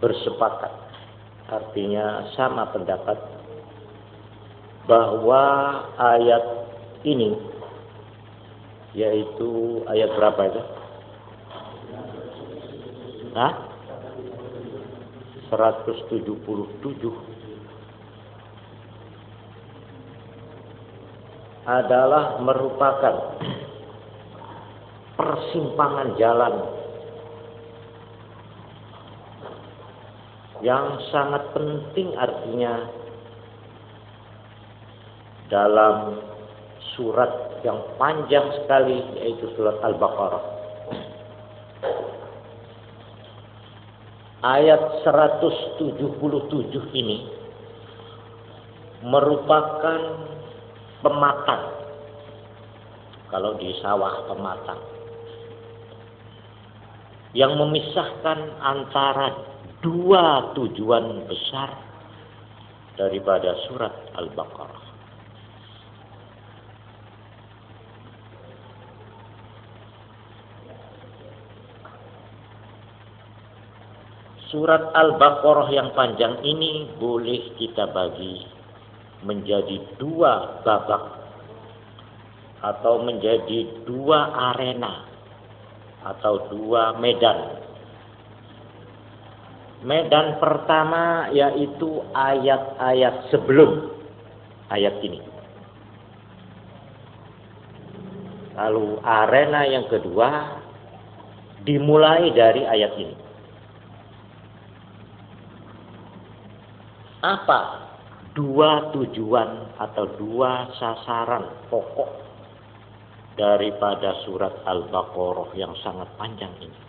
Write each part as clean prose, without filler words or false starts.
bersepakat, artinya sama pendapat, bahwa ayat ini, yaitu ayat berapa itu? 177 adalah merupakan persimpangan jalan yang sangat penting, artinya dalam surat yang panjang sekali, yaitu surat Al-Baqarah. Ayat 177 ini merupakan pematang. Kalau di sawah, pematang yang memisahkan antara dua tujuan besar daripada surat Al-Baqarah. Surat Al-Baqarah yang panjang ini boleh kita bagi menjadi dua babak atau menjadi dua arena atau dua medan. Medan pertama yaitu ayat-ayat sebelum ayat ini. Lalu arena yang kedua dimulai dari ayat ini. Apa dua tujuan atau dua sasaran pokok daripada surat Al-Baqarah yang sangat panjang ini?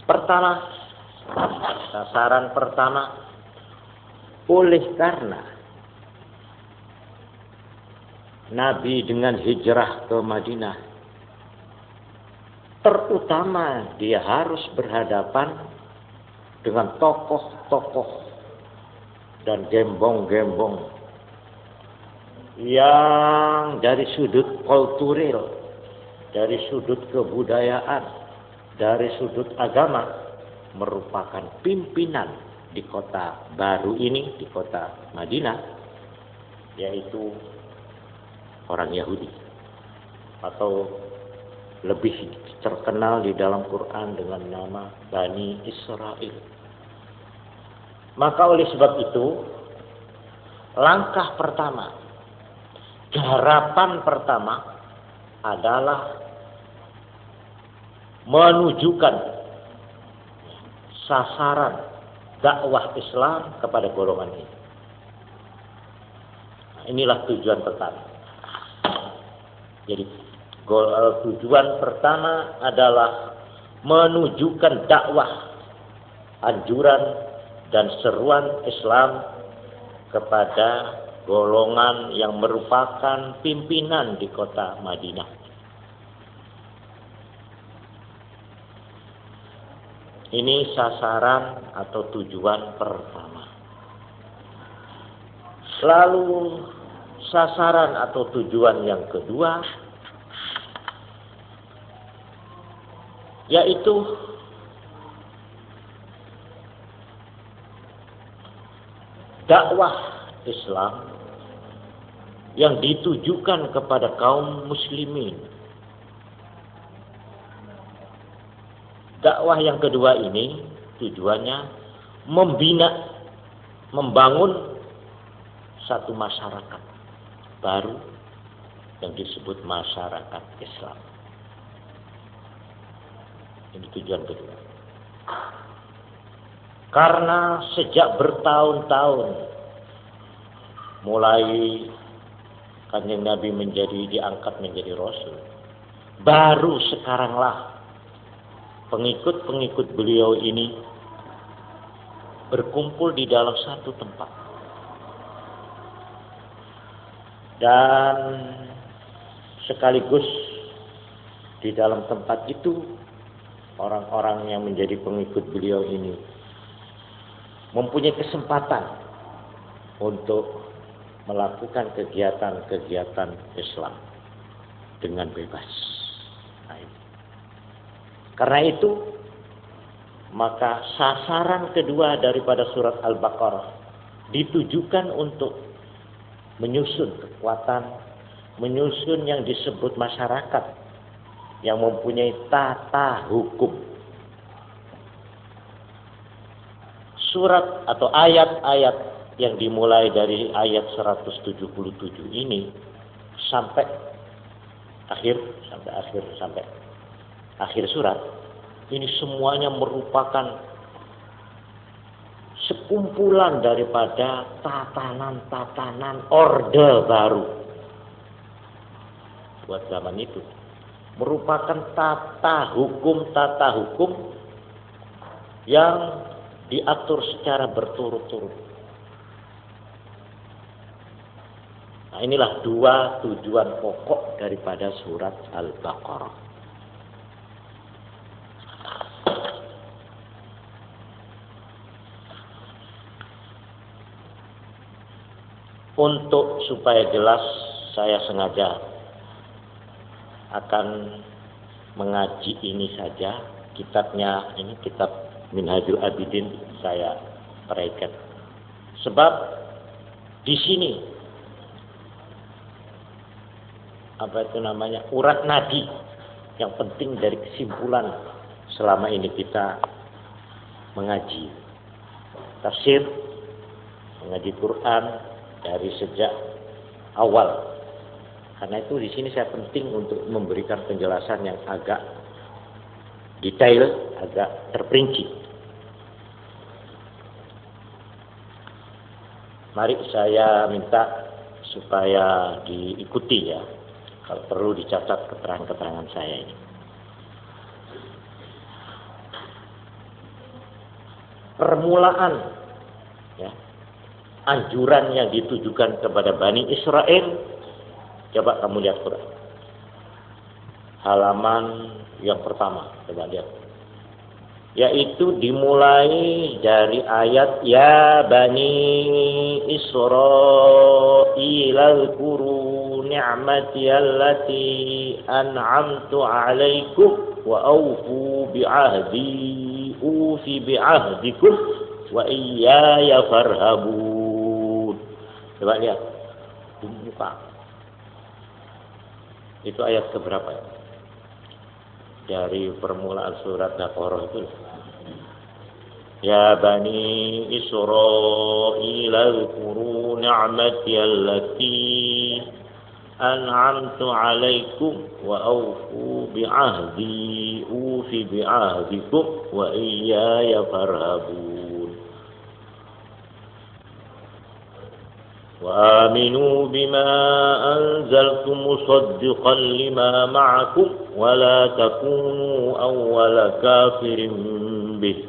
Pertama, sasaran pertama, oleh karena Nabi dengan hijrah ke Madinah, terutama dia harus berhadapan dengan tokoh-tokoh dan gembong-gembong yang dari sudut kultural, dari sudut kebudayaan, dari sudut agama merupakan pimpinan di kota baru ini, di kota Madinah, yaitu orang Yahudi, atau lebih terkenal di dalam Quran dengan nama Bani Israel. Maka oleh sebab itu, langkah pertama, garapan pertama adalah menunjukkan sasaran dakwah Islam kepada golongan ini. Nah, inilah tujuan pertama. Jadi tujuan pertama adalah menunjukkan dakwah, anjuran dan seruan Islam kepada golongan yang merupakan pimpinan di kota Madinah. Ini sasaran atau tujuan pertama. Lalu sasaran atau tujuan yang kedua yaitu dakwah Islam yang ditujukan kepada kaum muslimin. Dakwah yang kedua ini tujuannya membina, membangun satu masyarakat baru yang disebut masyarakat Islam. Ini tujuan kedua. Karena sejak bertahun-tahun mulai Kanjeng Nabi diangkat menjadi Rasul, baru sekaranglah pengikut-pengikut beliau ini berkumpul di dalam satu tempat. Dan sekaligus di dalam tempat itu orang-orang yang menjadi pengikut beliau ini mempunyai kesempatan untuk melakukan kegiatan-kegiatan Islam dengan bebas. Nah, Karena itu, maka sasaran kedua daripada surat Al-Baqarah ditujukan untuk menyusun kekuatan, menyusun yang disebut masyarakat yang mempunyai tata hukum. Surat atau ayat-ayat yang dimulai dari ayat 177 ini sampai akhir surat ini semuanya merupakan sekumpulan daripada tatanan-tatanan orde baru buat zaman itu, merupakan tata hukum yang diatur secara berturut-turut. Nah, inilah dua tujuan pokok daripada surat Al-Baqarah. Untuk supaya jelas, saya sengaja akan mengaji ini saja. Kitabnya, ini kitab Minhajul Abidin saya perhatikan. Sebab di sini urat nadi yang penting dari kesimpulan selama ini kita mengaji tafsir, mengaji Quran dari sejak awal. Karena itu di sini saya penting untuk memberikan penjelasan yang agak detail, agak terperinci. Mari saya minta supaya diikuti ya. Kalau perlu dicatat keterangan-keterangan saya ini. Permulaan ya, anjuran yang ditujukan kepada Bani Israel. Coba kamu lihat Quran. Halaman yang pertama, coba lihat. Yaitu dimulai dari ayat ya Bani Israil al-kuru ni'mati allati an'amtu 'alaikum wa awfu bi'ahdi ufi bi'ahdikum wa iyaya farhabun. Coba lihat. Buka. Itu ayat keberapa ya? Dari permulaan surat Baqarah itu. Ya Bani Israil al-kuru ni'mati allati an'amtu 'alaikum wa awfu bi'ahdi ufi bi'ahdikum wa iyaya farhabun. Wa aminu bima anzaltu musaddiqan lima ma'akum wa la takunu awwala kafirin bih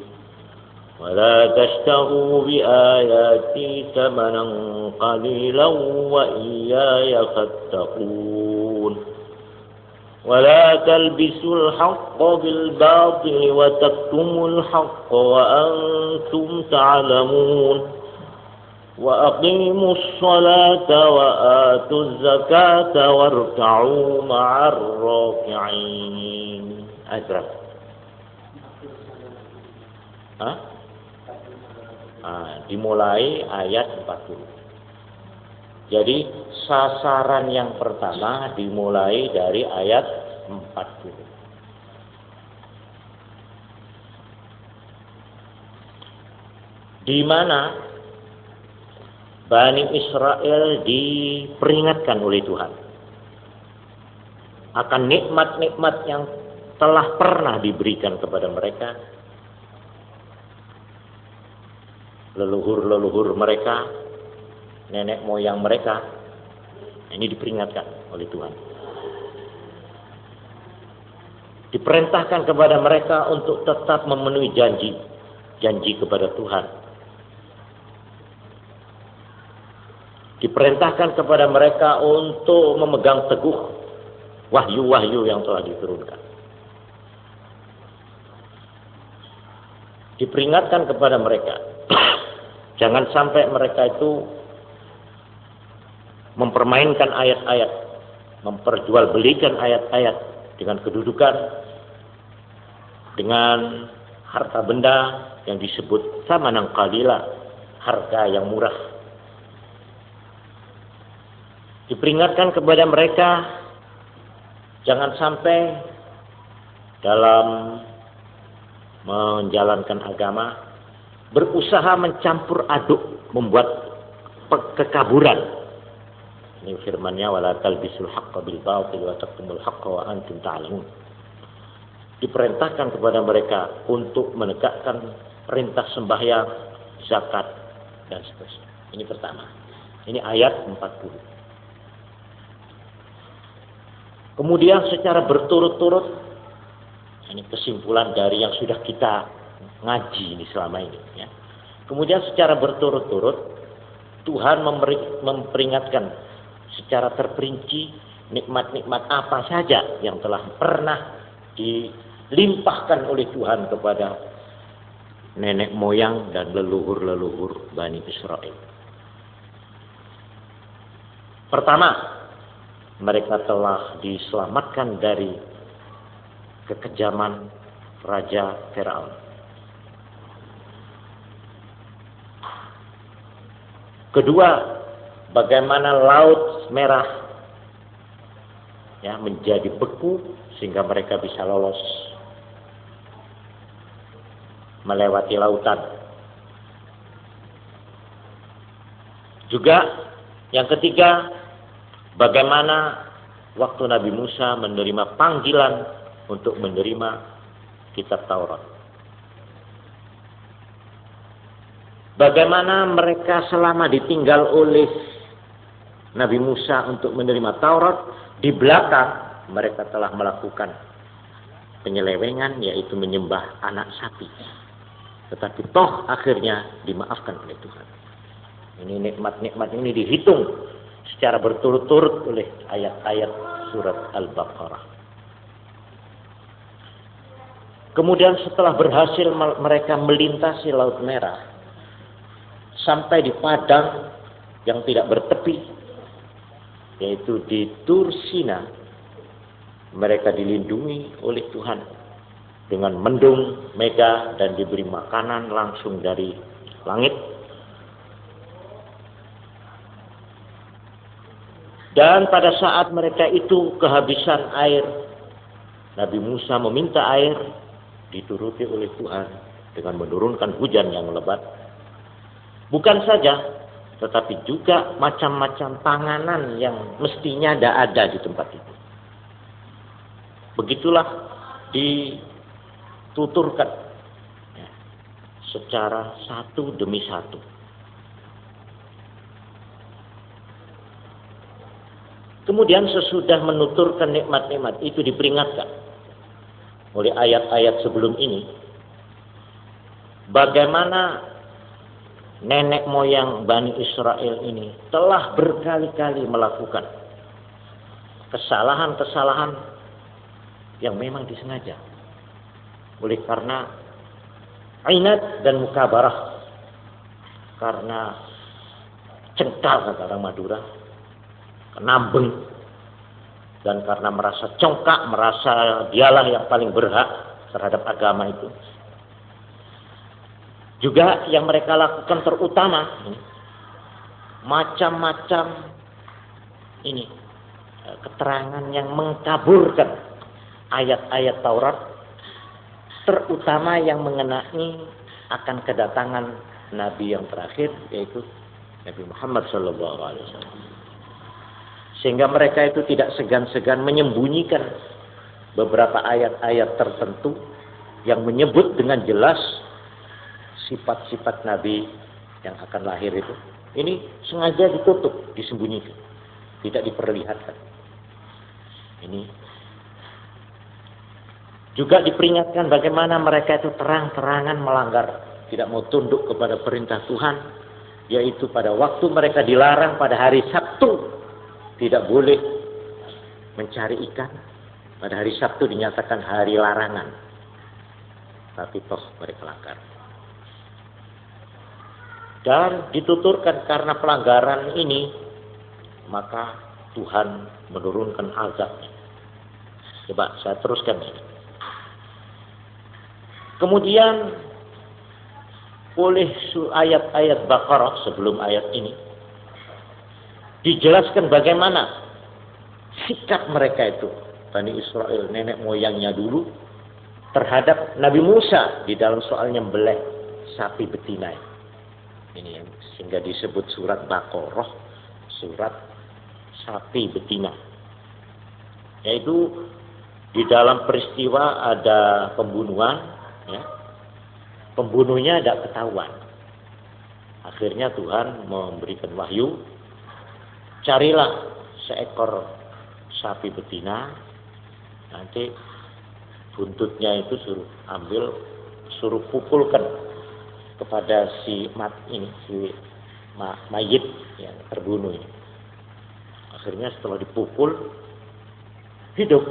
wa la tashtaru bi ayati thamanan qalilan wa iyaya fattaqun wa la talbisul haqqa bil batili wa taktumul haqqa wa antum ta'lamun wa aqimus salata wa atuz zakata warka'u ma'ar raki'in. Azraq. Dimulai ayat 40. Jadi sasaran yang pertama dimulai dari ayat 40. Di mana Bani Israel diperingatkan oleh Tuhan akan nikmat-nikmat yang telah pernah diberikan kepada mereka, leluhur-leluhur mereka, nenek moyang mereka. Ini diperingatkan oleh Tuhan. Diperintahkan kepada mereka untuk tetap memenuhi janji kepada Tuhan. Diperintahkan kepada mereka untuk memegang teguh wahyu-wahyu yang telah diturunkan. Diperingatkan kepada mereka, jangan sampai mereka itu mempermainkan ayat-ayat, memperjualbelikan ayat-ayat dengan kedudukan, dengan harta benda yang disebut samanan qalila, harga yang murah. Diperingatkan kepada mereka jangan sampai dalam menjalankan agama berusaha mencampur aduk, membuat kekaburan. Ini firman-Nya, wala talbisul haqqo bil batil wa taktumul haqqo wa antum ta'lamun. Diperintahkan kepada mereka untuk menegakkan perintah sembahyang, zakat, dan seterusnya. Ini pertama. Ini ayat 40. Kemudian secara berturut-turut, ini kesimpulan dari yang sudah kita ngaji ini selama ini. Ya. Kemudian secara berturut-turut, Tuhan memperingatkan secara terperinci nikmat-nikmat apa saja yang telah pernah dilimpahkan oleh Tuhan kepada nenek moyang dan leluhur-leluhur Bani Israel. Pertama, mereka telah diselamatkan dari kekejaman Raja Firaun. Kedua, bagaimana Laut Merah ya menjadi beku sehingga mereka bisa lolos melewati lautan. Juga yang ketiga, bagaimana waktu Nabi Musa menerima panggilan untuk menerima kitab Taurat. Bagaimana mereka selama ditinggal oleh Nabi Musa untuk menerima Taurat, di belakang mereka telah melakukan penyelewengan, yaitu menyembah anak sapi. Tetapi toh akhirnya dimaafkan oleh Tuhan. Ini nikmat-nikmat ini dihitung secara berturut-turut oleh ayat-ayat surat Al-Baqarah. Kemudian setelah berhasil mereka melintasi Laut Merah, sampai di padang yang tidak bertepi, yaitu di Tur Sina, mereka dilindungi oleh Tuhan dengan mendung, mega, dan diberi makanan langsung dari langit. Dan pada saat mereka itu kehabisan air, Nabi Musa meminta air, dituruti oleh Tuhan dengan menurunkan hujan yang lebat. Bukan saja, tetapi juga macam-macam panganan yang mestinya tidak ada di tempat itu. Begitulah dituturkan ya, secara satu demi satu. Kemudian sesudah menuturkan nikmat-nikmat itu diperingatkan oleh ayat-ayat sebelum ini, bagaimana nenek moyang Bani Israel ini telah berkali-kali melakukan kesalahan-kesalahan yang memang disengaja. Oleh karena inat dan mukabarah, karena cengkal kata orang Madura, kenambeng, dan karena merasa congkak, merasa dialah yang paling berhak terhadap agama itu. Juga yang mereka lakukan terutama macam-macam ini keterangan yang mengkaburkan ayat-ayat Taurat, terutama yang mengenai akan kedatangan Nabi yang terakhir, yaitu Nabi Muhammad SAW. Sehingga mereka itu tidak segan-segan menyembunyikan beberapa ayat-ayat tertentu yang menyebut dengan jelas sifat-sifat Nabi yang akan lahir itu. Ini sengaja ditutup, disembunyikan, tidak diperlihatkan. Ini juga diperingatkan bagaimana mereka itu terang-terangan melanggar, tidak mau tunduk kepada perintah Tuhan, yaitu pada waktu mereka dilarang pada hari Sabtu tidak boleh mencari ikan. Pada hari Sabtu dinyatakan hari larangan, tapi toh mereka langgar. Dan dituturkan karena pelanggaran ini, maka Tuhan menurunkan azabnya. Coba saya teruskan ini. Kemudian oleh ayat-ayat Baqarah sebelum ayat ini dijelaskan bagaimana sikap mereka itu, Bani Israel, nenek moyangnya dulu, terhadap Nabi Musa di dalam soal nyembelih sapi betina. Ini yang sehingga disebut surat Baqarah, surat sapi betina. Yaitu di dalam peristiwa ada pembunuhan, ya. Pembunuhnya tidak ketahuan. Akhirnya Tuhan memberikan wahyu, carilah seekor sapi betina, nanti buntutnya itu suruh ambil, suruh pukulkan kepada si mayit yang terbunuh ini. Akhirnya setelah dipukul, hidup.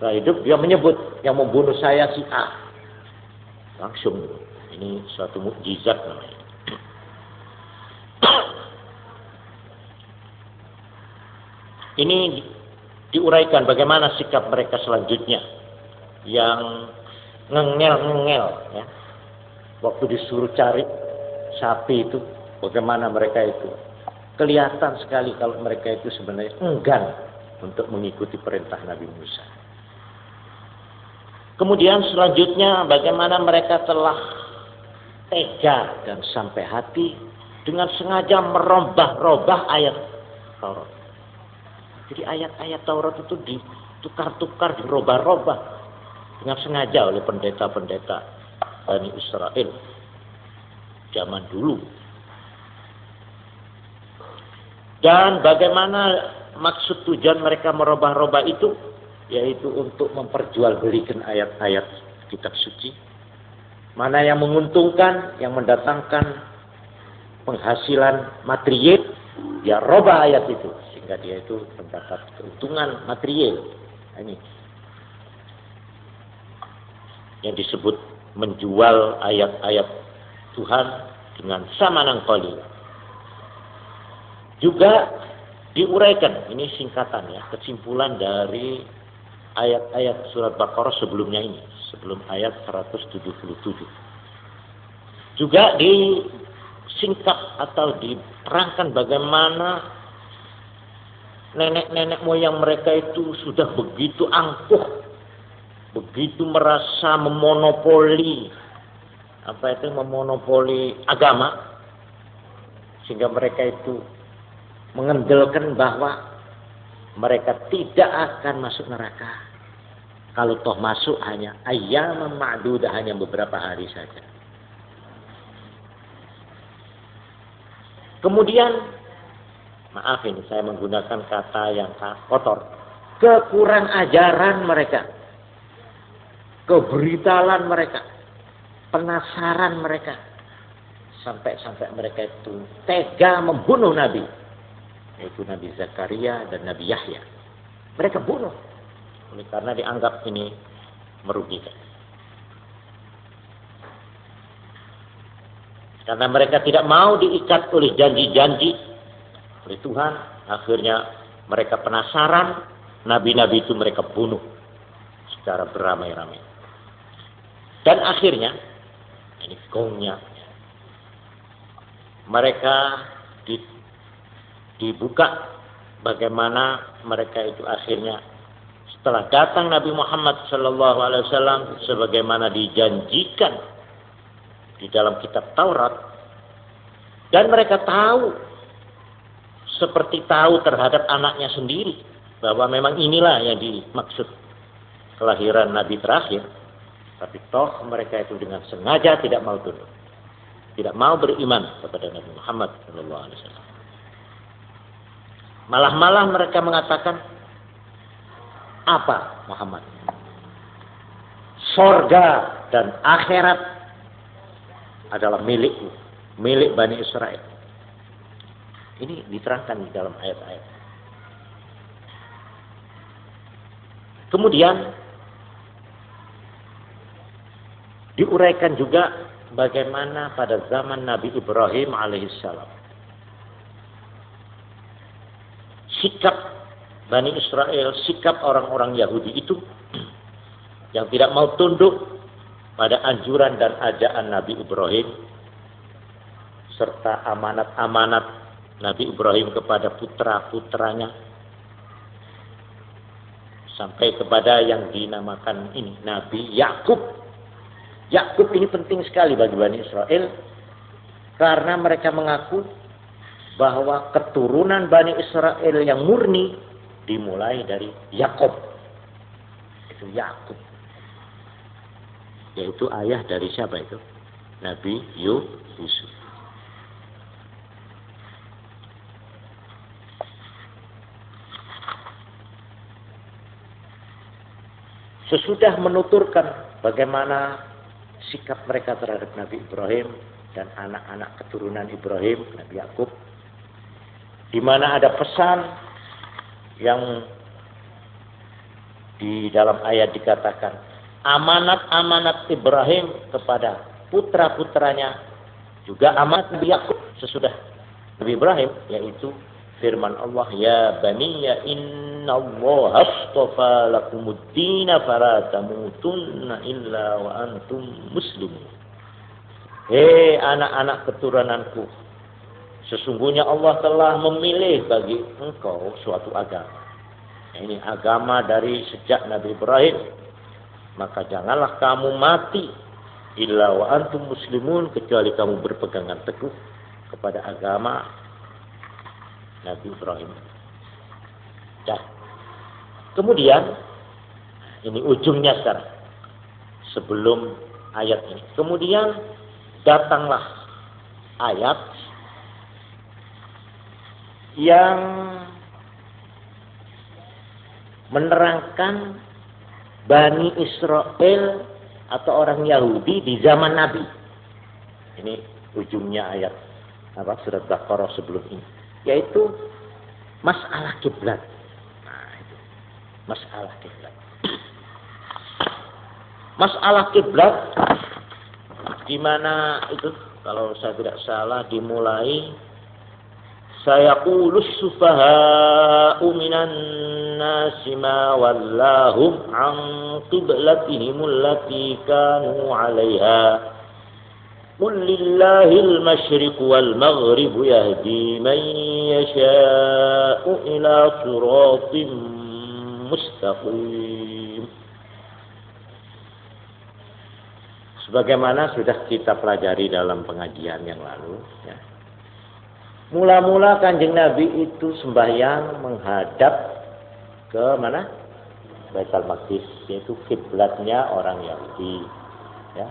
Setelah hidup dia menyebut yang membunuh saya si A. Langsung. Ini suatu mukjizat namanya. Ini diuraikan bagaimana sikap mereka selanjutnya yang ngengel-ngengel, ya. Waktu disuruh cari sapi itu, bagaimana mereka itu kelihatan sekali kalau mereka itu sebenarnya enggan untuk mengikuti perintah Nabi Musa. Kemudian selanjutnya bagaimana mereka telah tega dan sampai hati dengan sengaja merubah-rubah ayat Taurat. Jadi ayat-ayat Taurat itu ditukar-tukar, dirubah-rubah dengan sengaja oleh pendeta-pendeta Bani Israel zaman dulu. Dan bagaimana maksud tujuan mereka merubah-rubah itu, yaitu untuk memperjualbelikan ayat-ayat kitab suci. Mana yang menguntungkan, yang mendatangkan penghasilan material, dia rubah ayat itu sehingga dia itu mendapat keuntungan material. Ini yang disebut menjual ayat-ayat Tuhan dengan samanan qalil. Juga diuraikan, ini singkatan ya, kesimpulan dari ayat-ayat surat Baqarah sebelumnya ini, sebelum ayat 177. Juga disingkat atau diterangkan bagaimana nenek-nenek moyang mereka itu sudah begitu angkuh, begitu merasa memonopoli memonopoli agama, sehingga mereka itu mengendalkan bahwa mereka tidak akan masuk neraka. Kalau toh masuk hanya ayyam ma'dudah, hanya beberapa hari saja. Kemudian, maaf ini saya menggunakan kata yang kotor, kekurang ajaran mereka, kebritalan mereka, penasaran mereka, sampai mereka itu tega membunuh Nabi, yaitu Nabi Zakaria dan Nabi Yahya. Mereka bunuh karena dianggap ini merugikan. Karena mereka tidak mau diikat oleh janji-janji oleh Tuhan, akhirnya mereka penasaran, nabi-nabi itu mereka bunuh secara beramai-ramai. Dan akhirnya, ini gongnya, mereka dibuka bagaimana mereka itu akhirnya setelah datang Nabi Muhammad SAW sebagaimana dijanjikan di dalam kitab Taurat, dan mereka tahu seperti tahu terhadap anaknya sendiri bahwa memang inilah yang dimaksud kelahiran Nabi terakhir, tapi toh mereka itu dengan sengaja tidak mau tunduk, tidak mau beriman kepada Nabi Muhammad SAW. Malah mereka mengatakan, apa Muhammad? Sorga dan akhirat adalah milikku, milik Bani Israel. Ini diterangkan di dalam ayat-ayat. Kemudian diuraikan juga bagaimana pada zaman Nabi Ibrahim alaihissalam sikap Bani Israel, sikap orang-orang Yahudi itu yang tidak mau tunduk pada anjuran dan ajaan Nabi Ibrahim serta amanat-amanat Nabi Ibrahim kepada putra-putranya sampai kepada yang dinamakan ini Nabi Yakub. Yakub ini penting sekali bagi Bani Israel karena mereka mengaku bahwa keturunan Bani Israel yang murni dimulai dari Yakub. Itu Yakub. Yaitu ayah dari siapa itu? Nabi Yusuf. Sesudah menuturkan bagaimana sikap mereka terhadap Nabi Ibrahim dan anak-anak keturunan Ibrahim, Nabi Yakub, di mana ada pesan yang di dalam ayat dikatakan amanat-amanat Ibrahim kepada putra-putranya juga amanat Nabi Yakub sesudah Nabi Ibrahim, yaitu firman Allah, ya baniya innallaha astafa lakumuddin fala tamutunna illa wa antum muslimun. Hei anak-anak keturunanku, sesungguhnya Allah telah memilih bagi engkau suatu agama. Ini agama dari sejak Nabi Ibrahim. Maka janganlah kamu mati illa wa antum muslimun, kecuali kamu berpegangan teguh kepada agama Nabi Ibrahim. Dah. Kemudian ini ujungnya sekarang. Sebelum ayat ini. Kemudian datanglah ayat yang menerangkan Bani Israel atau orang Yahudi di zaman Nabi. Ini ujungnya ayat surat Baqarah sebelum ini, yaitu masalah kiblat. Nah, itu masalah kiblat. Masalah kiblat di mana itu kalau saya tidak salah dimulai sayaqulus sufaha'u minan nasi ma wallahum an qiblatihim allati kanu 'alaiha qul lillahil masyriq wal maghrib yahdi man yasha'u ila siratim mustaqim. Sebagaimana sudah kita pelajari dalam pengajian yang lalu, ya. Mula-mula Kanjeng Nabi itu sembahyang menghadap ke mana? Baitul Maqdis, yaitu kiblatnya orang Yahudi. Ya.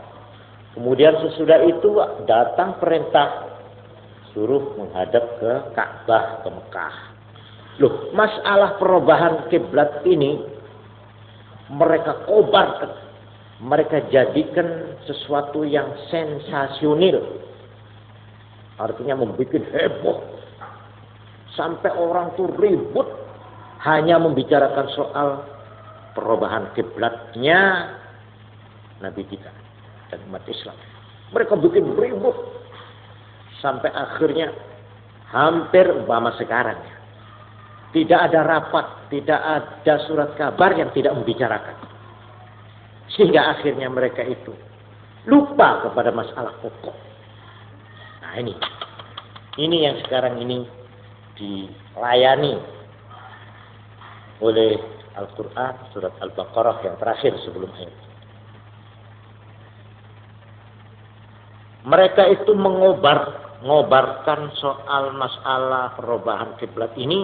Kemudian sesudah itu datang perintah suruh menghadap ke Ka'bah, ke Mekah. Loh, masalah perubahan kiblat ini mereka kobarkan, mereka jadikan sesuatu yang sensasional. Artinya membuat heboh. Sampai orang tuh ribut hanya membicarakan soal perubahan kiblatnya Nabi kita dan umat Islam. Mereka bikin ribut sampai akhirnya hampir umpama sekarang tidak ada rapat, tidak ada surat kabar yang tidak membicarakan. Sehingga akhirnya mereka itu lupa kepada masalah pokok. Nah ini yang sekarang ini dilayani oleh Al-Quran surat Al-Baqarah yang terakhir sebelum ayat. Mereka itu mengobarkan soal masalah perubahan kiblat ini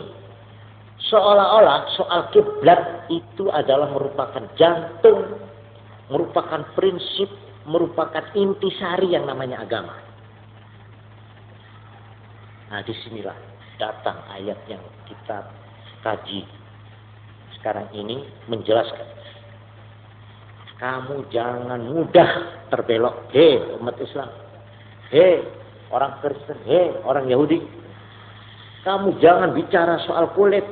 seolah-olah soal kiblat itu adalah merupakan jantung, merupakan prinsip, merupakan intisari yang namanya agama. Nah, disinilah datang ayat yang kita kaji sekarang ini menjelaskan. Kamu jangan mudah terbelok. Hei umat Islam. Hei orang Kristen. Hei orang Yahudi. Kamu jangan bicara soal kulit.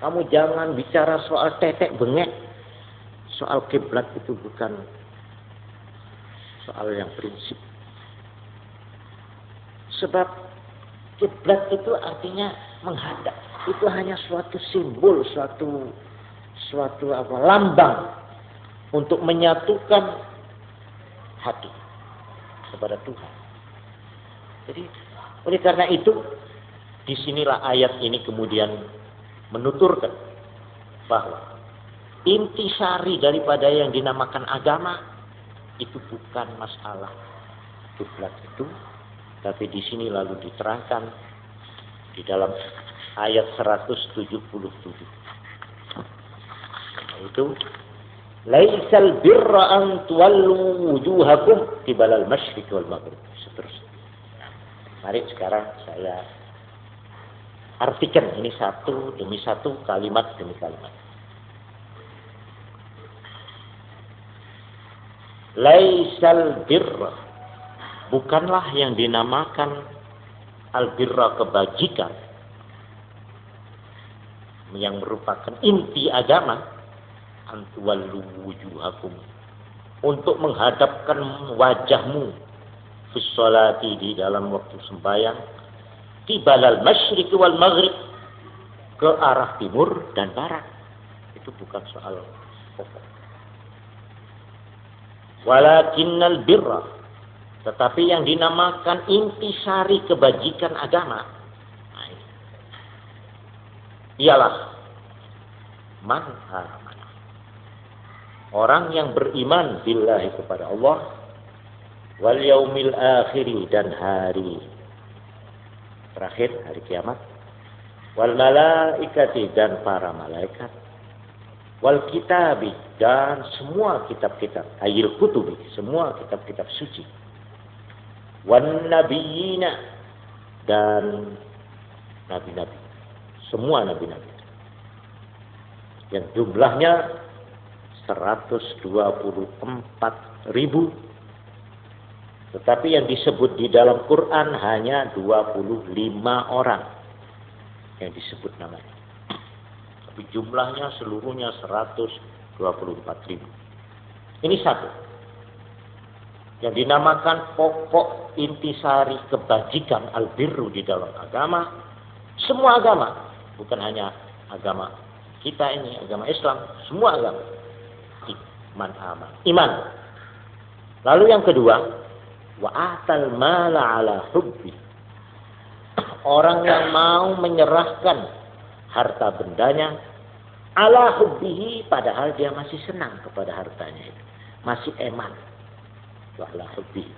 Kamu jangan bicara soal tetek bengek. Soal kiblat itu bukan soal yang prinsip. Sebab kiblat itu artinya menghadap. Itu hanya suatu simbol, suatu lambang untuk menyatukan hati kepada Tuhan. Jadi oleh karena itu disinilah ayat ini kemudian menuturkan bahwa intisari daripada yang dinamakan agama itu bukan masalah kiblat itu, tapi di sini lalu diterangkan di dalam ayat 177. Itu laisal birra an tuwallu wujuhakum qibalal masyriq wal maghrib. Seterusnya. Mari sekarang saya artikan ini satu demi satu, kalimat demi kalimat. Laisal birra, bukanlah yang dinamakan al-birra kebajikan yang merupakan inti agama, antuwallu wujuhakum, untuk menghadapkan wajahmu fi sholati, di dalam waktu sembahyang, qibalal masyriq wal maghrib, ke arah timur dan barat. Itu bukan soal pokok. Walakinnal birra, tetapi yang dinamakan intisari kebajikan agama, ialah man amana, orang yang beriman billahi, kepada Allah, wal yaumil akhiri, dan hari terakhir, hari kiamat, wal malaikati, dan para malaikat, wal kitabi, dan semua kitab-kitab, ayil kutubi, semua kitab-kitab suci, wan nabiyina, dan nabi-nabi, semua nabi-nabi yang jumlahnya 124.000, tetapi yang disebut di dalam Quran hanya 25 orang yang disebut namanya. Tapi jumlahnya seluruhnya 124.000. Ini satu yang dinamakan pokok intisari kebajikan al-birru di dalam agama. Semua agama, bukan hanya agama kita ini, agama Islam, semua agama. Iman. Lalu yang kedua, wa atal mala ala hubbi, orang yang mau menyerahkan harta bendanya ala hubbihi, padahal dia masih senang kepada hartanya itu, masih eman. Wa ala hubbihi,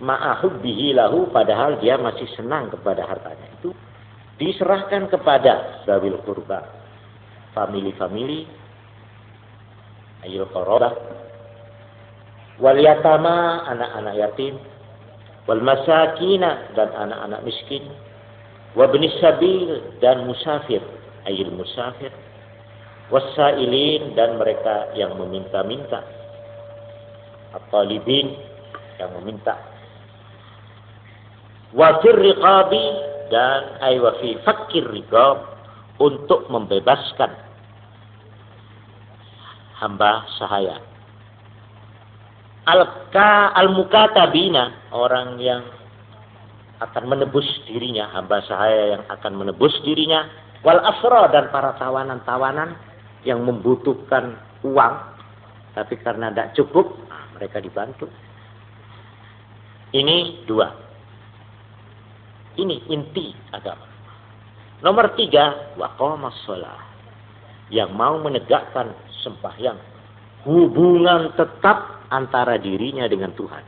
ma'a hubbihi lahu, padahal dia masih senang kepada hartanya itu, diserahkan kepada zawil qurba, famili-famili, ayil qarabah, wal yatama, anak-anak yatim, wal masakina, dan anak-anak miskin, wa ibnis sabil, dan musafir, ayil musafir, wasailin, dan mereka yang meminta-minta, at-talibin, yang meminta, wa fir riqabi, dan aywa fi fakir riqab, untuk membebaskan hamba sahaya, al-mukatabina, orang yang akan menebus dirinya, hamba sahaya yang akan menebus dirinya, wal asra, dan para tawanan-tawanan yang membutuhkan uang, tapi karena tidak cukup, mereka dibantu. Ini dua. Ini inti agama. Nomor 3, waqamas shalah, yang mau menegakkan sembahyang, hubungan tetap antara dirinya dengan Tuhan.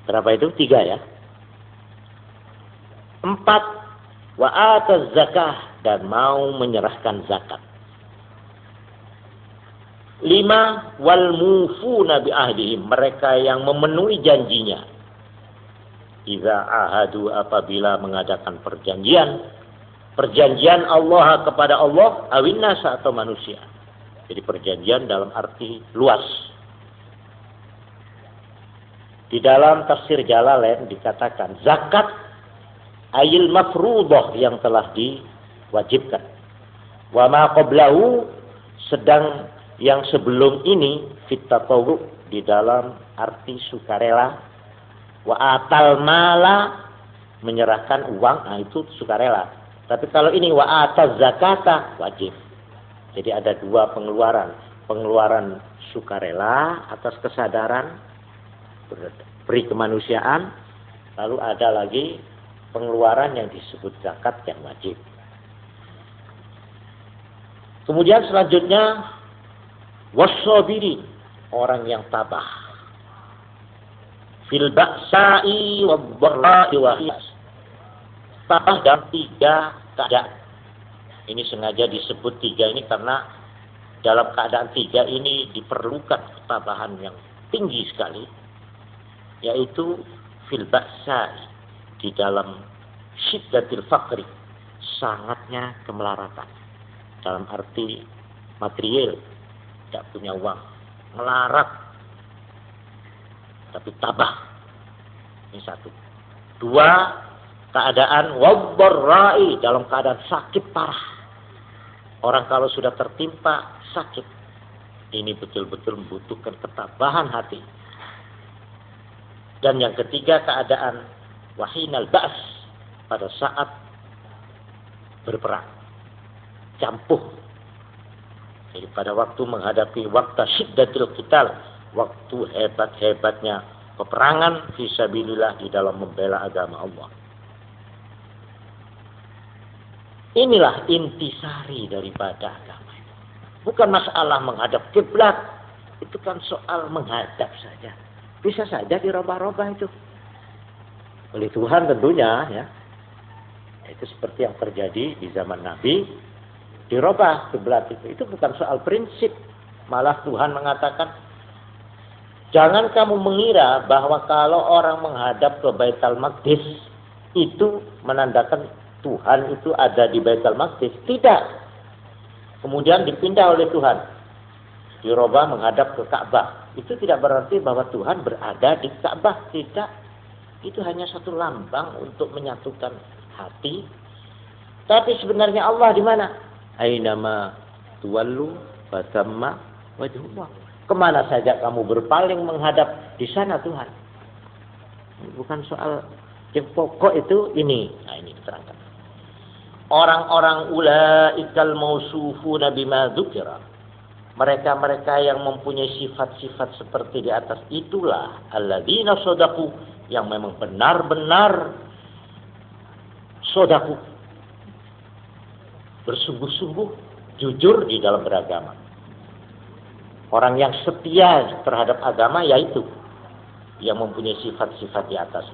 Berapa itu? 3 ya. 4, wa ataz zakah, dan mau menyerahkan zakat. 5, wal mufuna bi ahdihim, mereka yang memenuhi janjinya. Iza ahadu, apabila mengadakan perjanjian Allah kepada Allah, awin nasa, atau manusia. Jadi perjanjian dalam arti luas. Di dalam tafsir Jalalain dikatakan zakat ayil mafruḍah, yang telah diwajibkan. Wa ma qablahu, sedang yang sebelum ini fit tatawwu, di dalam arti sukarela. Wa atal mala, menyerahkan uang, nah itu sukarela. Tapi kalau ini wa ataz zakata, wajib. Jadi ada 2 pengeluaran sukarela atas kesadaran beri kemanusiaan. Lalu ada lagi pengeluaran yang disebut zakat yang wajib. Kemudian selanjutnya wassabirin, orang yang tabah. Fil ba'sa'i wad-dharra'i wa khiyas. Tabah dalam 3 keadaan. Ini sengaja disebut 3 ini karena dalam keadaan 3 ini diperlukan ketabahan yang tinggi sekali, yaitu fil ba'sa'i, di dalam syiddatil faqri, sangatnya kemelaratan. Dalam arti material, tidak punya uang, melarat, tapi tabah. Ini 1. 2, keadaan wad-dharra'i, dalam keadaan sakit parah. Orang kalau sudah tertimpa sakit, ini betul-betul membutuhkan ketabahan hati. Dan yang ketiga, keadaan wahinal ba's, pada saat berperang, campuh. Jadi pada waktu menghadapi waktu syiddatil qital, waktu hebat-hebatnya peperangan fisabilillah di dalam membela agama Allah. Inilah intisari daripada agama itu. Bukan masalah menghadap kiblat, itu kan soal menghadap saja. Bisa saja dirubah-rubah itu oleh Tuhan tentunya, ya. Itu seperti yang terjadi di zaman Nabi, dirubah kiblat itu. Itu bukan soal prinsip. Malah Tuhan mengatakan, jangan kamu mengira bahwa kalau orang menghadap ke Baitul Maqdis itu menandakan Tuhan itu ada di Baitul Maqdis. Tidak. Kemudian dipindah oleh Tuhan, dirubah menghadap ke Ka'bah. Itu tidak berarti bahwa Tuhan berada di Ka'bah. Tidak. Itu hanya satu lambang untuk menyatukan hati. Tapi sebenarnya Allah di mana? Ainama tuwallu fatamma wajhullah. Kemana saja kamu berpaling menghadap, di sana Tuhan. Bukan soal yang pokok itu ini. Nah, ini diterangkan. Orang-orang ulaikal mausufuna bima dzukira. Mereka-mereka yang mempunyai sifat-sifat seperti di atas itulah alladzina shadaqu, yang memang benar-benar shadaqu, bersungguh-sungguh jujur di dalam beragama. Orang yang setia terhadap agama yaitu yang mempunyai sifat-sifat di atas.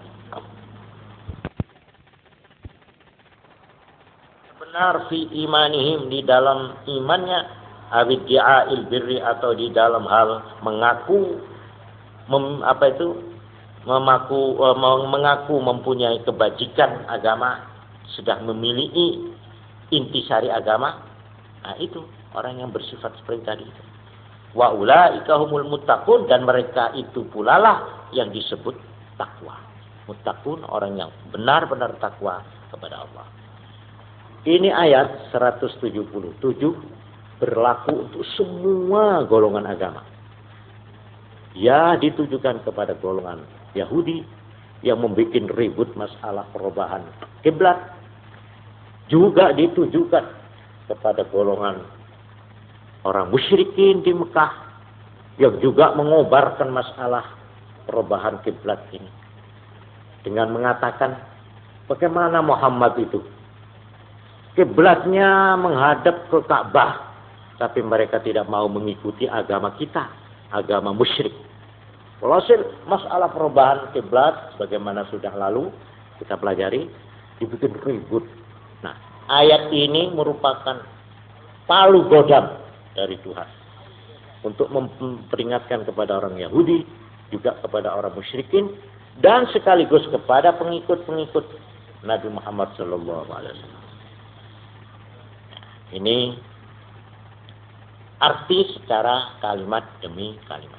Benar fi imanihim, di dalam imannya, awiddi'a'il birri, atau di dalam hal mengaku mengaku mempunyai kebajikan agama, sudah memiliki intisari agama. Nah, itu orang yang bersifat seperti tadi itu. Wa ulaika humul muttaqun, dan mereka itu pula lah yang disebut takwa. Muttaqun, orang yang benar-benar takwa kepada Allah. Ini ayat 177 berlaku untuk semua golongan agama. Ya, ditujukan kepada golongan Yahudi yang membuat ribut masalah perubahan kiblat. Juga ditujukan kepada golongan orang musyrikin di Mekah yang juga mengobarkan masalah perubahan kiblat ini dengan mengatakan, bagaimana Muhammad itu kiblatnya menghadap ke Ka'bah, tapi mereka tidak mau mengikuti agama kita, agama musyrik. Walhasil masalah perubahan kiblat bagaimana sudah lalu kita pelajari, dibikin ribut. Nah, ayat ini merupakan palu godam dari Tuhan untuk memperingatkan kepada orang Yahudi, juga kepada orang musyrikin, dan sekaligus kepada pengikut-pengikut Nabi Muhammad SAW. Ini arti secara kalimat demi kalimat.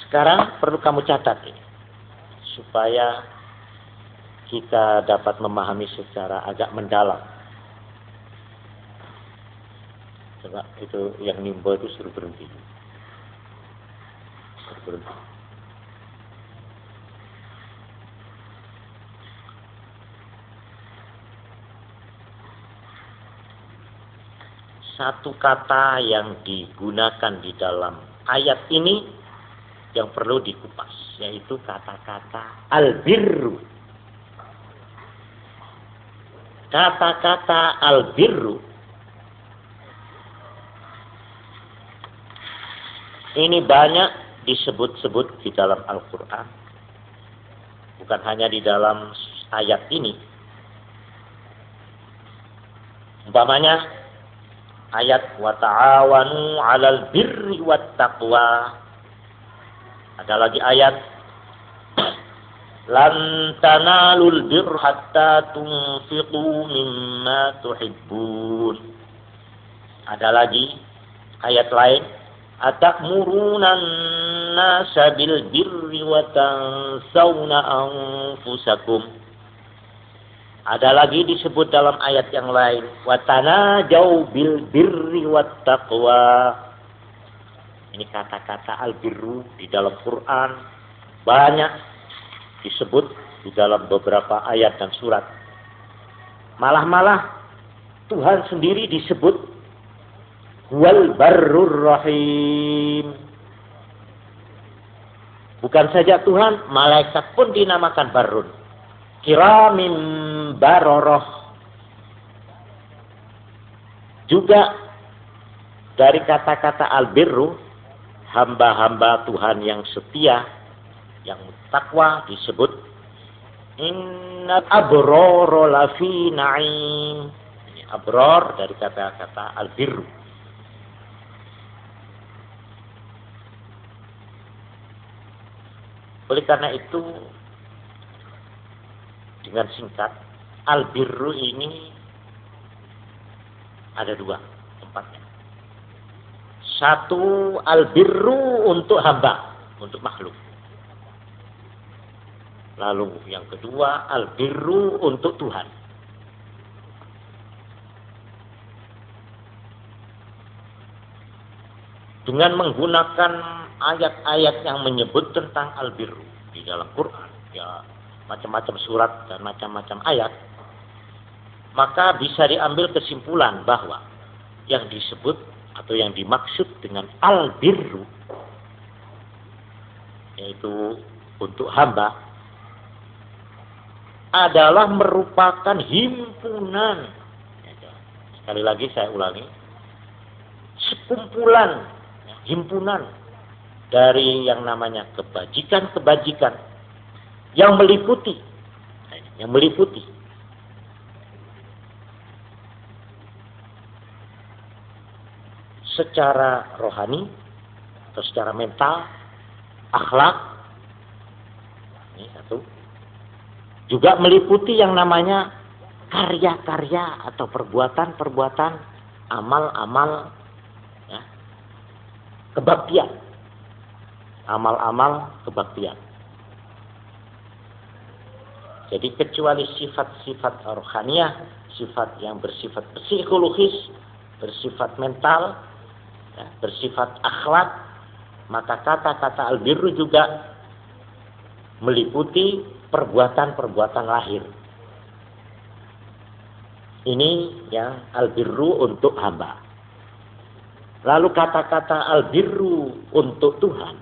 Sekarang perlu kamu catat ini, supaya kita dapat memahami secara agak mendalam. Coba itu yang nimbo itu suruh berhenti. Suruh berhenti. satu kata yang digunakan di dalam ayat ini yang perlu dikupas, yaitu kata-kata albirru. Kata-kata albirru ini banyak disebut-sebut di dalam Al-Quran. Bukan hanya di dalam ayat ini. Umpamanya ayat wa ta'awanu 'alal birri wat taqwa. Ada lagi ayat lan tanalul birra hatta tunfiqu mimma tuhibbun. Ada lagi ayat lain, atamuruna an-nasa bil birri wa tansawna anfusakum. Ada lagi disebut dalam ayat yang lain, wa tanajau bil birri wat taqwa. Ini kata-kata al-birru di dalam Quran banyak disebut di dalam beberapa ayat dan surat. Malah Tuhan sendiri disebut wal barrur rahim. Bukan saja Tuhan, malaikat pun dinamakan barrun. Kiramim baroroh. Juga dari kata-kata albirru, hamba-hamba Tuhan yang setia, yang takwa disebut innal abrara lafi na'im. Ini abror dari kata-kata albirru. Oleh karena itu, dengan singkat, albirru ini ada dua tempatnya. Satu, albirru untuk hamba, untuk makhluk. Lalu yang kedua, albirru untuk Tuhan. Dengan menggunakan ayat-ayat yang menyebut tentang albirru di dalam Quran, ya macam-macam surat dan macam-macam ayat, maka bisa diambil kesimpulan bahwa yang disebut atau yang dimaksud dengan albirru, yaitu untuk hamba, adalah merupakan himpunan. Sekali lagi saya ulangi, sekumpulan, himpunan dari yang namanya kebajikan-kebajikan yang meliputi secara rohani atau secara mental, akhlak, ini satu. Juga meliputi yang namanya karya-karya atau perbuatan-perbuatan, amal-amal, ya, kebaktian, amal-amal kebaktian. Jadi kecuali sifat-sifat rohaniah, sifat yang bersifat psikologis, bersifat mental, ya, bersifat akhlak, maka kata-kata albirru juga meliputi perbuatan-perbuatan lahir. Ini yang albirru untuk hamba. Lalu kata-kata albirru untuk Tuhan,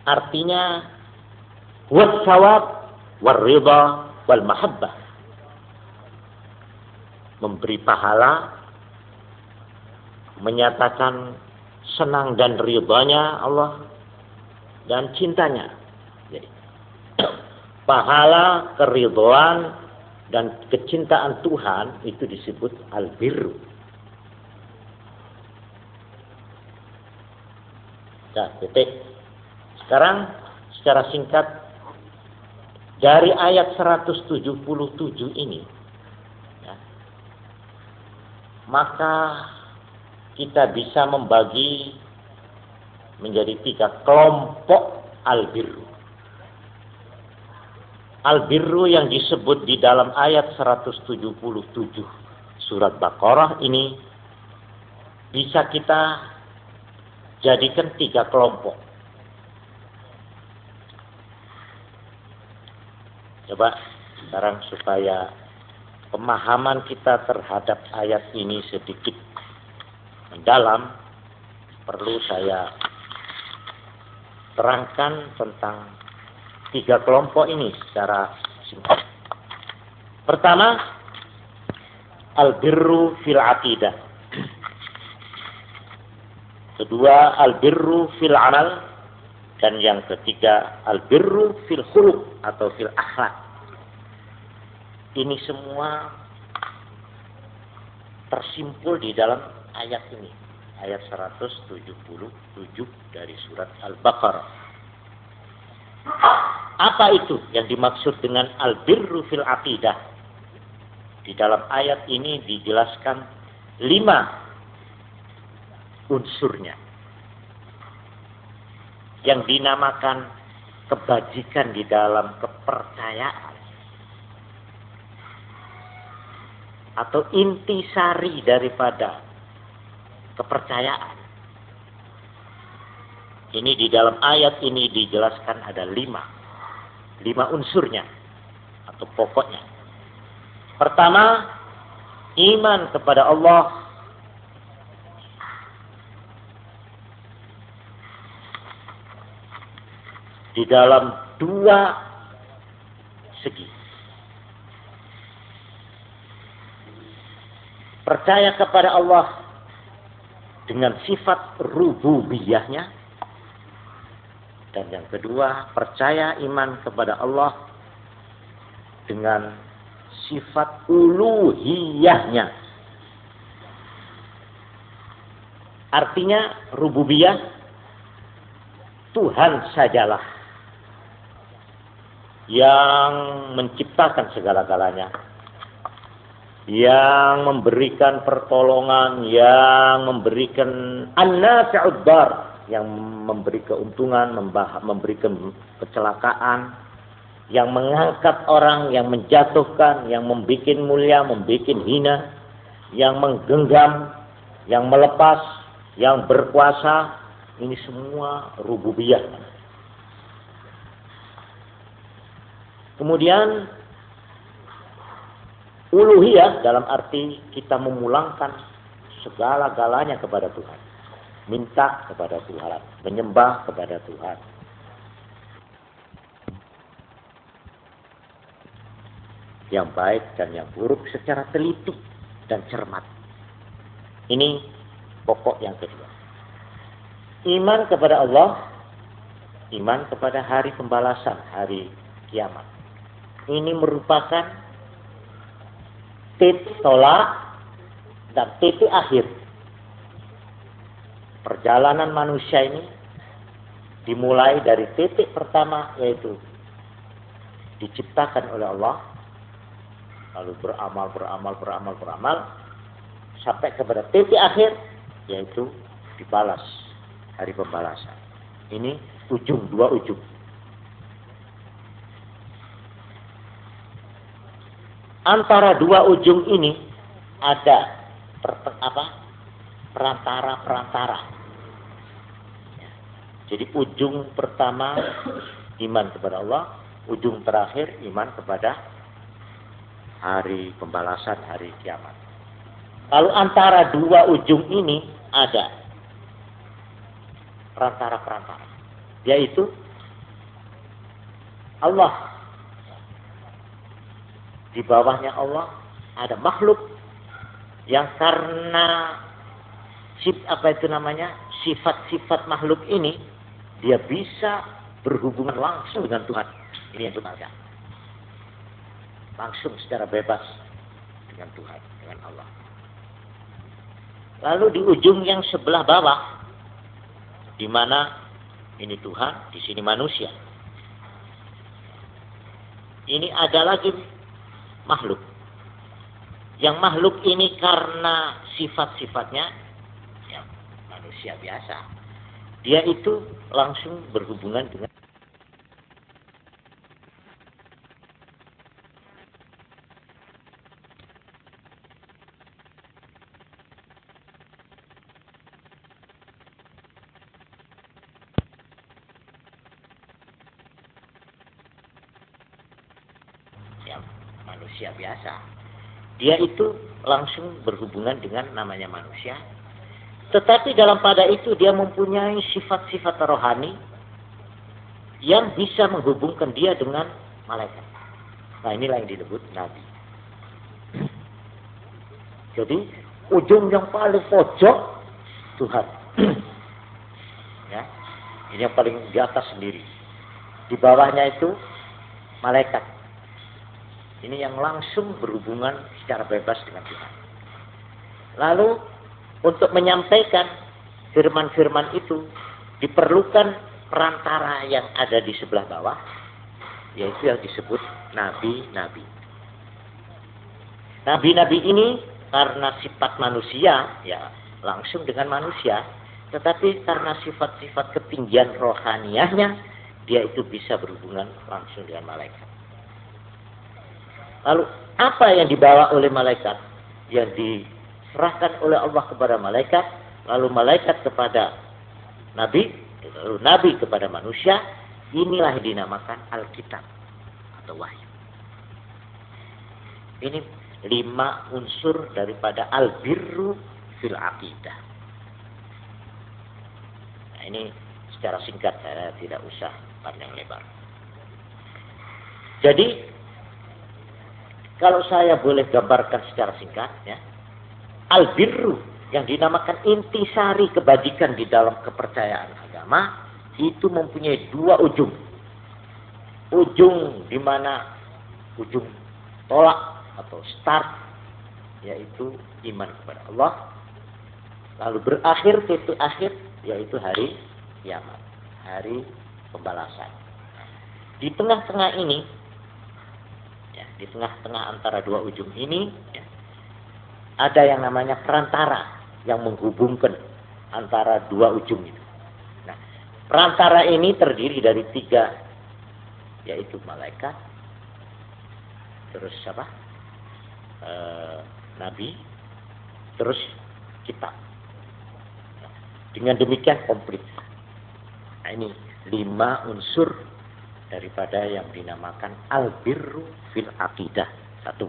artinya was-sawab war-ridha wal mahabbah. Memberi pahala, menyatakan senang dan ridhanya Allah dan cintanya. Jadi pahala, keridhaan dan kecintaan Tuhan itu disebut albirru. Nah, titik. Sekarang secara singkat dari ayat 177 ini, ya, maka kita bisa membagi menjadi 3 kelompok albirru. Albirru yang disebut di dalam ayat 177 surat Baqarah ini bisa kita jadikan 3 kelompok. Coba sekarang supaya pemahaman kita terhadap ayat ini sedikit mendalam, perlu saya terangkan tentang 3 kelompok ini secara singkat. Pertama, al-birru fil aqidah. Kedua, al-birru fil amal. Dan yang ketiga, al-birru fil khuluq atau fil akhlak. Ini semua tersimpul di dalam ayat ini. Ayat 177 dari surat Al-Baqarah. Apa itu yang dimaksud dengan al-birru fil aqidah? Di dalam ayat ini dijelaskan 5 unsurnya yang dinamakan kebajikan di dalam kepercayaan atau intisari daripada kepercayaan. Ini di dalam ayat ini dijelaskan ada 5 unsurnya atau pokoknya. Pertama, iman kepada Allah di dalam 2 segi. Percaya kepada Allah dengan sifat rububiyahnya. Dan yang kedua, percaya iman kepada Allah dengan sifat uluhiyahnya. Artinya rububiyah, Tuhan sajalah yang menciptakan segala-galanya, yang memberikan pertolongan, yang memberikan an-nafi'ud dar, yang memberi keuntungan, memberikan kecelakaan, yang mengangkat orang, yang menjatuhkan, yang membuat mulia, membuat hina, yang menggenggam, yang melepas, yang berkuasa. Ini semua rububiyah. Kemudian uluhiyah dalam arti kita memulangkan segala-galanya kepada Tuhan. Minta kepada Tuhan, menyembah kepada Tuhan. Yang baik dan yang buruk secara teliti dan cermat. Ini pokok yang kedua. Iman kepada Allah, iman kepada hari pembalasan, hari kiamat. Ini merupakan titik tolak dan titik akhir. Perjalanan manusia ini dimulai dari titik pertama, yaitu diciptakan oleh Allah, lalu beramal, sampai kepada titik akhir, yaitu dibalas, hari pembalasan. Ini 2 ujung. Antara 2 ujung ini ada perantara. Jadi ujung pertama iman kepada Allah, ujung terakhir iman kepada hari pembalasan, hari kiamat. Lalu antara 2 ujung ini ada perantara, yaitu Allah. Di bawahnya Allah ada makhluk yang karena sifat-sifat makhluk ini dia bisa berhubungan langsung dengan Tuhan. Ini yang Tuhan ada. Langsung secara bebas dengan Tuhan, dengan Allah. Lalu di ujung yang sebelah bawah, di mana ini Tuhan, di sini manusia. Ini ada lagi makhluk. Yang makhluk ini karena sifat-sifatnya ya, manusia biasa. Dia itu langsung berhubungan dengan manusia biasa. dia itu langsung berhubungan dengan namanya manusia. Tetapi dalam pada itu dia mempunyai sifat-sifat rohani yang bisa menghubungkan dia dengan malaikat. Nah, inilah yang disebut nabi. Jadi ujung yang paling pojok Tuhan. Ya, ini yang paling di atas sendiri. Di bawahnya itu malaikat. Ini yang langsung berhubungan secara bebas dengan Tuhan. Lalu untuk menyampaikan firman-firman itu diperlukan perantara yang ada di sebelah bawah, yaitu yang disebut nabi-nabi. Nabi-nabi ini karena sifat manusia, ya langsung dengan manusia, tetapi karena sifat-sifat ketinggian rohaniahnya, dia itu bisa berhubungan langsung dengan malaikat. Lalu apa yang dibawa oleh malaikat? Yang diserahkan oleh Allah kepada malaikat, lalu malaikat kepada nabi, lalu nabi kepada manusia, inilah yang dinamakan Alkitab atau wahyu. Ini 5 unsur daripada al-birru fil aqidah. Nah, ini secara singkat, saya tidak usah panjang lebar. Jadi kalau saya boleh gambarkan secara singkat, ya, al-birru yang dinamakan intisari kebajikan di dalam kepercayaan agama itu mempunyai 2 ujung. Ujung di mana ujung tolak atau start, yaitu iman kepada Allah. Lalu berakhir titik akhir, yaitu hari kiamat, hari pembalasan. Di tengah-tengah ini, ya, di tengah-tengah antara 2 ujung ini, ya, ada yang namanya perantara yang menghubungkan antara 2 ujung itu. Nah, perantara ini terdiri dari 3, yaitu malaikat, terus apa? Nabi, terus kitab. Dengan demikian komplit. Nah, ini 5 unsur daripada yang dinamakan al-birru fil aqidah. 1.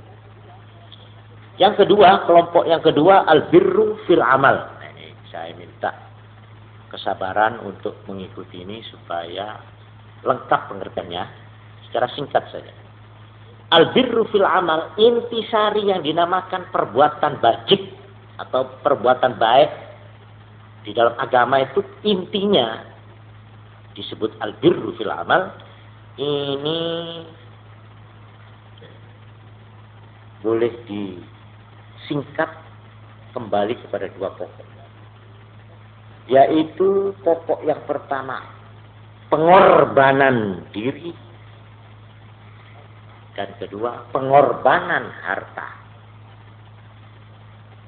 Yang kedua, kelompok yang kedua, al-birru fil amal. Nah, ini saya minta kesabaran untuk mengikuti ini supaya lengkap pengertiannya. Secara singkat saja. Al-birru fil amal, intisari yang dinamakan perbuatan bajik atau perbuatan baik di dalam agama itu intinya disebut al-birru fil amal. Ini boleh disingkat kembali kepada 2 pokok. Yaitu pokok yang pertama, pengorbanan diri. Dan kedua, pengorbanan harta.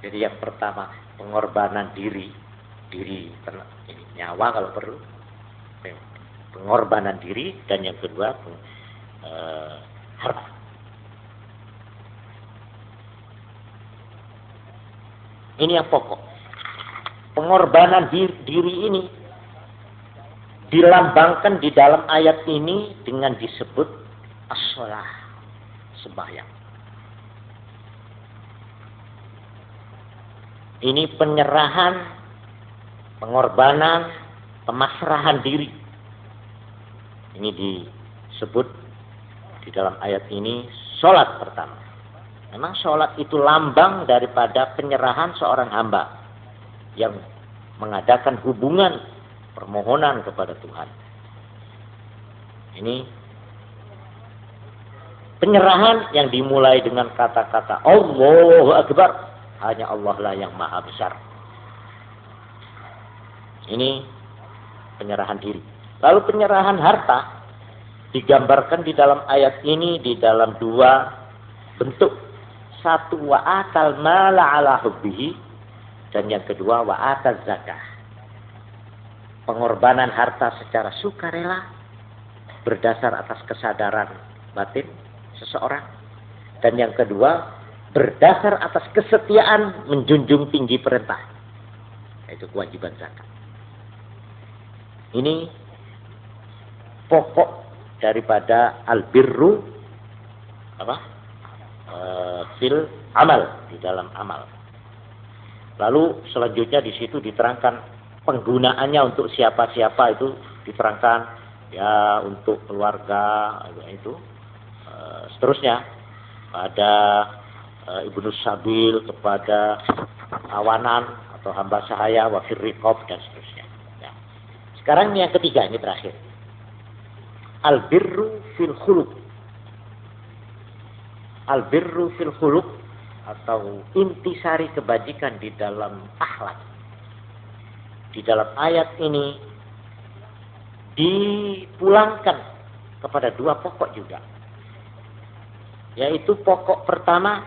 Jadi yang pertama, pengorbanan diri ini nyawa kalau perlu. Pengorbanan diri, dan yang kedua harta. Ini yang pokok. Pengorbanan diri ini dilambangkan di dalam ayat ini dengan disebut as-shalah, sembahyang. Ini penyerahan, pengorbanan, pemasrahan diri. Ini disebut di dalam ayat ini sholat pertama. Memang sholat itu lambang daripada penyerahan seorang hamba yang mengadakan hubungan permohonan kepada Tuhan. Ini penyerahan yang dimulai dengan kata-kata Allahu Akbar. Hanya Allah lah yang maha besar. Ini penyerahan diri. Lalu penyerahan harta digambarkan di dalam ayat ini di dalam 2 bentuk. 1, wa atal mala ala hubbihi, dan yang kedua wa atal zakah. Pengorbanan harta secara sukarela berdasar atas kesadaran batin seseorang, dan yang kedua berdasar atas kesetiaan menjunjung tinggi perintah, yaitu kewajiban zakat. Ini pokok daripada al-birru fil amal, di dalam amal. Lalu selanjutnya di situ diterangkan penggunaannya untuk siapa-siapa, itu diterangkan ya untuk keluarga itu. Seterusnya pada Ibnu Sabil, kepada awanan atau hamba sahaya, wafir riqab dan seterusnya. Ya. Sekarang yang ketiga, ini terakhir. Al-birru fil khuluq. Al-birru fil khuluq atau intisari kebajikan di dalam akhlak. Di dalam ayat ini dipulangkan kepada dua pokok juga. Yaitu pokok pertama,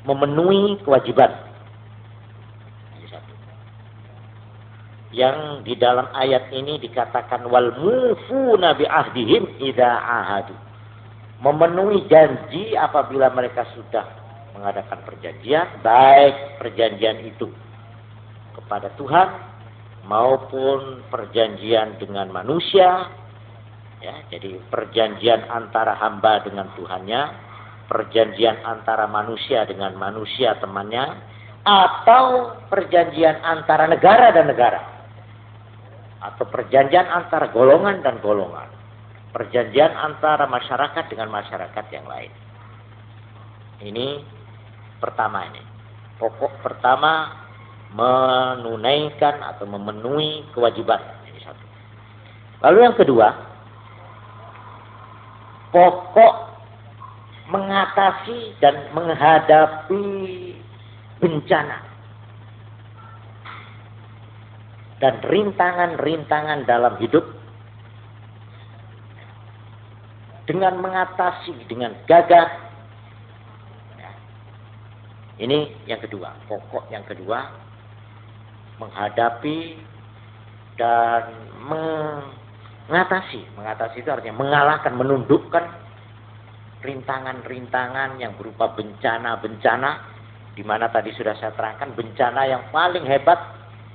memenuhi kewajiban. Yang di dalam ayat ini dikatakan wal mufuna bi ahdihim idza ahadu. Memenuhi janji apabila mereka sudah mengadakan perjanjian, baik perjanjian itu kepada Tuhan maupun perjanjian dengan manusia. Ya, jadi perjanjian antara hamba dengan Tuhannya, perjanjian antara manusia dengan manusia temannya, atau perjanjian antara negara dan negara, atau perjanjian antara golongan dan golongan, perjanjian antara masyarakat dengan masyarakat yang lain. Ini pertama, ini pokok pertama, menunaikan atau memenuhi kewajiban. Ini satu. Lalu yang kedua, pokok mengatasi dan menghadapi bencana dan rintangan-rintangan dalam hidup dengan mengatasi dengan gagah. Ini yang kedua, pokok yang kedua, menghadapi dan mengatasi. Mengatasi itu artinya mengalahkan, menundukkan rintangan-rintangan yang berupa bencana-bencana, di mana tadi sudah saya terangkan bencana yang paling hebat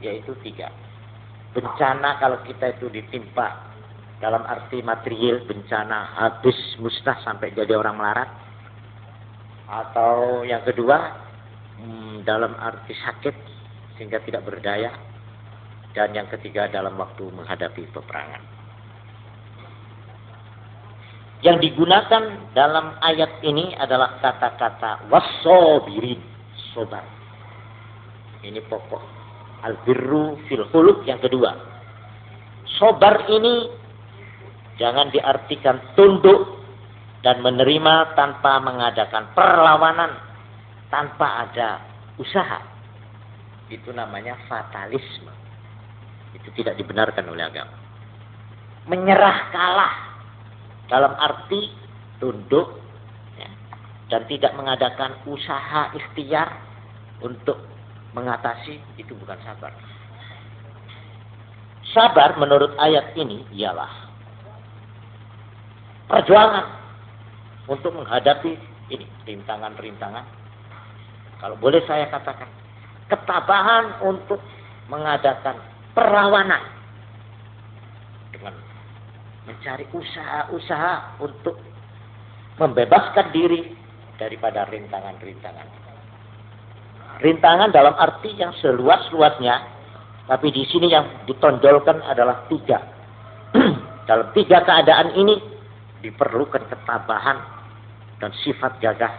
yaitu 3. Bencana kalau kita itu ditimpa dalam arti material, bencana habis musnah sampai jadi orang melarat. Atau yang kedua, dalam arti sakit sehingga tidak berdaya. Dan yang ketiga, dalam waktu menghadapi peperangan. Yang digunakan dalam ayat ini adalah kata-kata wassobirin, sobar. Ini pokok al-birru fil khuluq yang kedua. Sobar ini jangan diartikan tunduk dan menerima tanpa mengadakan perlawanan, tanpa ada usaha. Itu namanya fatalisme. Itu tidak dibenarkan oleh agama. Menyerah kalah dalam arti tunduk ya, dan tidak mengadakan usaha ikhtiar untuk mengatasi, itu bukan sabar. Sabar menurut ayat ini ialah perjuangan untuk menghadapi ini rintangan-rintangan. Kalau boleh saya katakan, ketabahan untuk mengadakan perlawanan dengan mencari usaha-usaha untuk membebaskan diri daripada rintangan-rintangan. Rintangan dalam arti yang seluas-luasnya, tapi di sini yang ditonjolkan adalah 3. Dalam 3 keadaan ini diperlukan ketabahan dan sifat gagah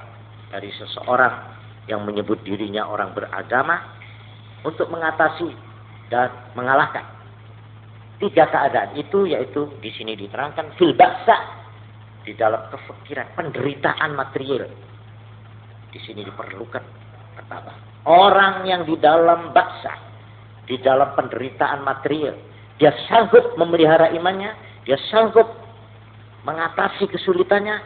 dari seseorang yang menyebut dirinya orang beragama untuk mengatasi dan mengalahkan 3 keadaan itu, yaitu di sini diterangkan fil ba'sa, di dalam kefikiran penderitaan material. Di sini diperlukan ketabahan. Orang yang di dalam ba'sa, di dalam penderitaan material, dia sanggup memelihara imannya, dia sanggup mengatasi kesulitannya.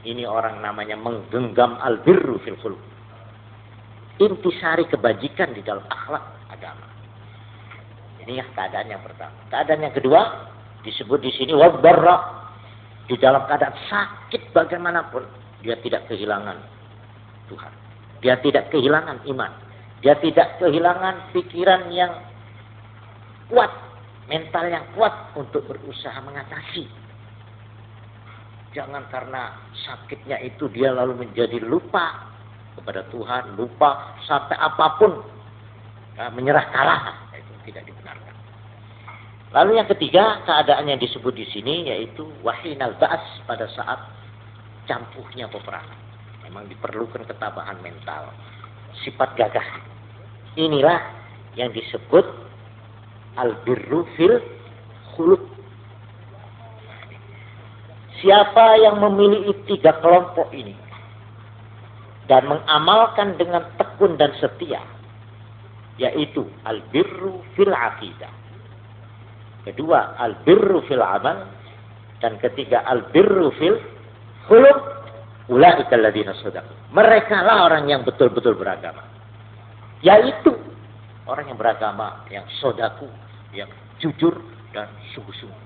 Ini orang namanya menggenggam al-birru fil khuluq. Intisari kebajikan di dalam akhlak agama. Ini ya keadaan yang pertama. Keadaan yang kedua disebut di sini wadarra. Di dalam keadaan sakit bagaimanapun dia tidak kehilangan Tuhan. Dia tidak kehilangan iman. Dia tidak kehilangan pikiran yang kuat, mental yang kuat untuk berusaha mengatasi Jangan karena sakitnya itu dia lalu menjadi lupa kepada Tuhan, lupa sampai apapun menyerah kalah. Itu tidak dibenarkan. Lalu yang ketiga, keadaan yang disebut di sini yaitu wahinal ba's, pada saat campuhnya peperangan. Memang diperlukan ketabahan mental, sifat gagah. Inilah yang disebut al-birru fil khuluq. Siapa yang memiliki tiga kelompok ini dan mengamalkan dengan tekun dan setia, yaitu al-birru fil aqidah, kedua al-birru fil amal, dan ketiga al-birru fil khuluq, ulaika alladziina shadaqu. Mereka lah orang yang betul-betul beragama, yaitu orang yang beragama, yang sodaku, yang jujur dan sungguh-sungguh.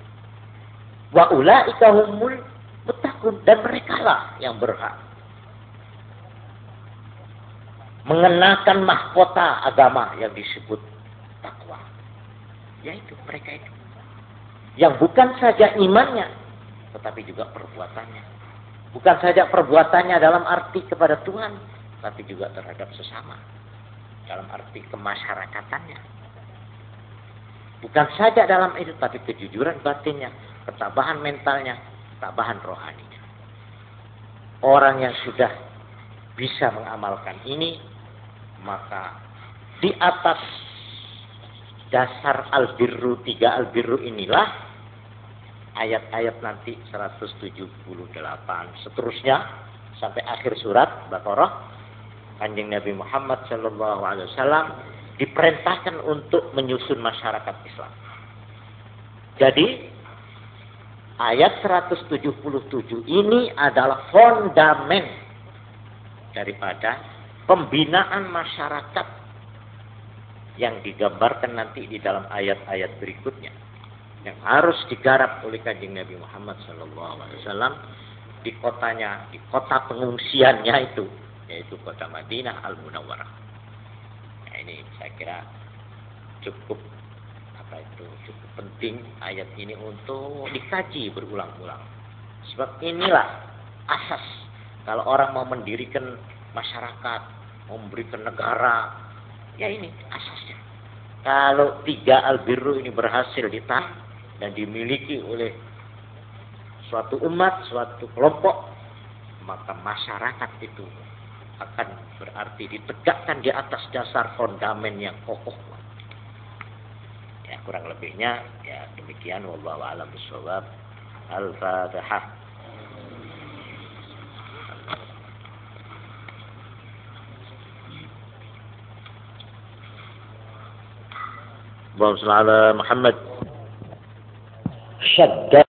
Wa ulaika humul muttaqun, dan merekalah yang berhak mengenakan mahkota agama yang disebut takwa. Yaitu mereka itu yang bukan saja imannya tetapi juga perbuatannya. Bukan saja perbuatannya dalam arti kepada Tuhan, tapi juga terhadap sesama, dalam arti kemasyarakatannya. Bukan saja dalam itu, tapi kejujuran batinnya, ketabahan mentalnya, ketabahan rohaninya. Orang yang sudah bisa mengamalkan ini, maka di atas dasar al-birru, tiga al-birru inilah ayat-ayat nanti 178 seterusnya sampai akhir surat Baqarah, Kanjeng Nabi Muhammad SAW diperintahkan untuk menyusun masyarakat Islam. Jadi ayat 177 ini adalah fondamen daripada pembinaan masyarakat yang digambarkan nanti di dalam ayat-ayat berikutnya, yang harus digarap oleh Kanjeng Nabi Muhammad SAW di kotanya, di kota pengungsiannya itu, yaitu kota Madinah Al-Munawwarah. Nah, ini saya kira cukup cukup penting ayat ini untuk dikaji berulang-ulang. Sebab inilah asas kalau orang mau mendirikan masyarakat, mau memberikan negara, ya ini asasnya. Kalau tiga al-birru ini berhasil ditanam dan dimiliki oleh suatu umat, suatu kelompok, maka masyarakat itu akan berarti ditegakkan di atas dasar fondamen yang kokoh. Ya, kurang lebihnya ya demikian, wallahu a'lam bishawab. Al-Fatihah. Allahumma shalli ala Muhammad. Syadda